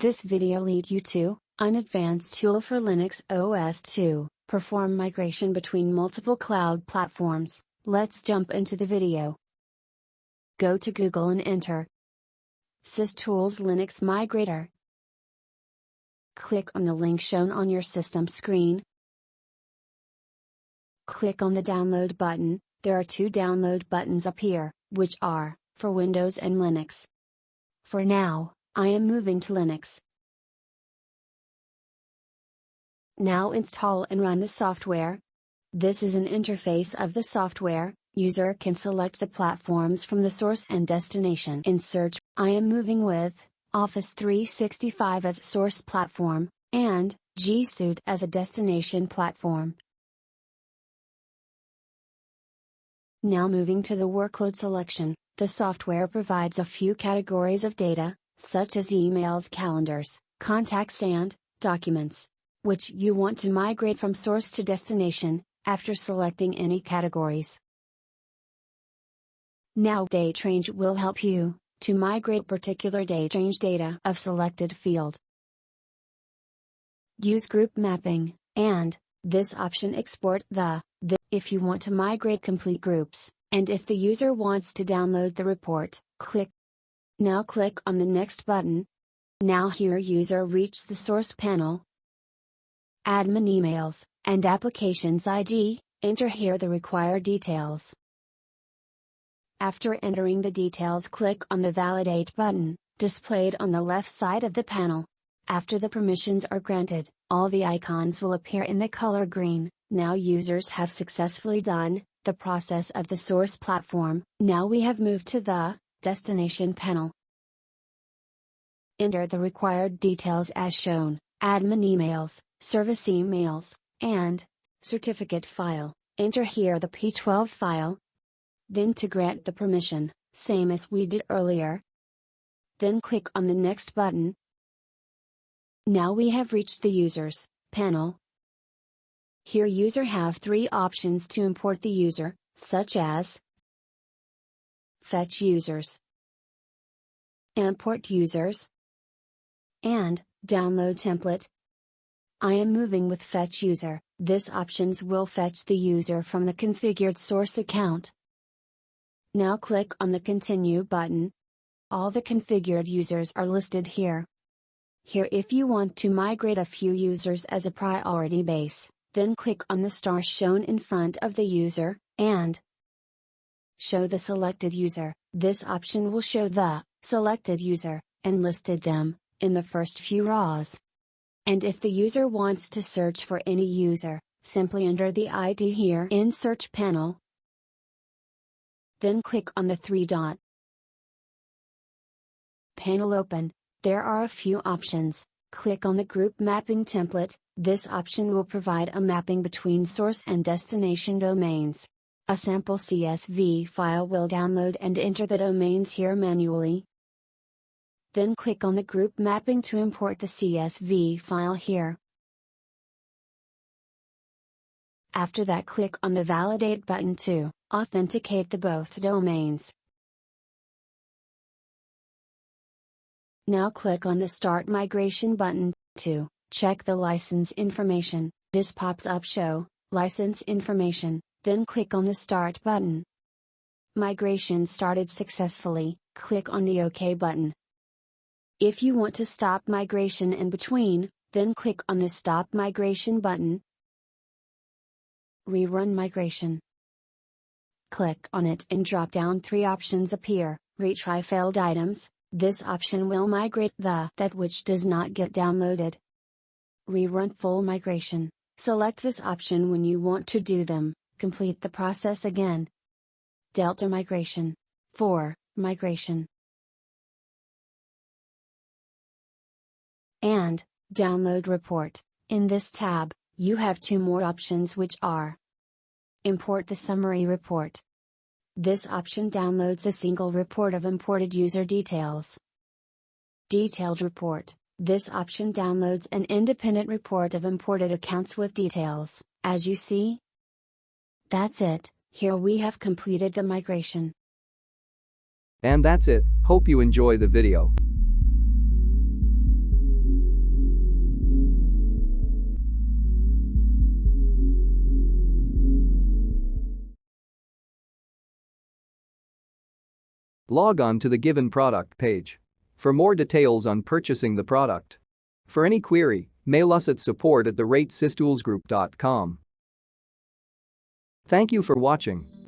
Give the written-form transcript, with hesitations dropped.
This video lead you to an advanced tool for Linux OS to perform migration between multiple cloud platforms. Let's jump into the video. Go to Google and enter SysTools Linux Migrator. Click on the link shown on your system screen. Click on the download button. There are two download buttons up here, which are for Windows and Linux. For now, I am moving to Linux. Now install and run the software. This is an interface of the software. User can select the platforms from the source and destination in search. I am moving with Office 365 as source platform, and G Suite as a destination platform. Now moving to the workload selection, the software provides a few categories of data, such as emails, calendars, contacts and documents, which you want to migrate from source to destination, after selecting any categories. Now date range will help you to migrate particular date range data of selected field. Use group mapping, and this option export the if you want to migrate complete groups, and if the user wants to download the report, click. Now click on the next button. Now here user reach the source panel. Admin emails, and applications ID, enter here the required details. After entering the details, click on the Validate button, displayed on the left side of the panel. After the permissions are granted, all the icons will appear in the color green. Now users have successfully done the process of the source platform. Now we have moved to the destination panel. Enter the required details as shown: admin emails, service emails, and certificate file. Enter here the P12 file. Then to grant the permission, same as we did earlier. Then click on the next button. Now we have reached the users panel. Here user have three options to import the user, such as fetch users, import users, and download template. I am moving with fetch user. This options will fetch the user from the configured source account. Now click on the continue button. All the configured users are listed here. Here if you want to migrate a few users as a priority base, then click on the star shown in front of the user, and show the selected user. This option will show the selected user, and listed them in the first few rows. And if the user wants to search for any user, simply enter the ID here in search panel. Then click on the three-dot panel open. There are a few options. Click on the group mapping template. This option will provide a mapping between source and destination domains. A sample CSV file will download and enter the domains here manually. Then click on the group mapping to import the CSV file here. After that, click on the Validate button to authenticate the both domains. Now click on the Start Migration button to check the license information. This pops up show license information, then click on the Start button. Migration started successfully. Click on the OK button. If you want to stop migration in between, then click on the Stop Migration button. Rerun migration. Click on it and drop down three options appear. Retry failed items. This option will migrate that which does not get downloaded. Rerun full migration. Select this option when you want to do them. Complete the process again. Delta migration. For migration. And download report. In this tab, you have two more options, which are import the summary report. This option downloads a single report of imported user details. Detailed report. This option downloads an independent report of imported accounts with details. As you see, that's it. Here we have completed the migration. And that's it. Hope you enjoy the video. Log on to the given product page for more details on purchasing the product. For any query, mail us at support@systoolsgroup.com. Thank you for watching.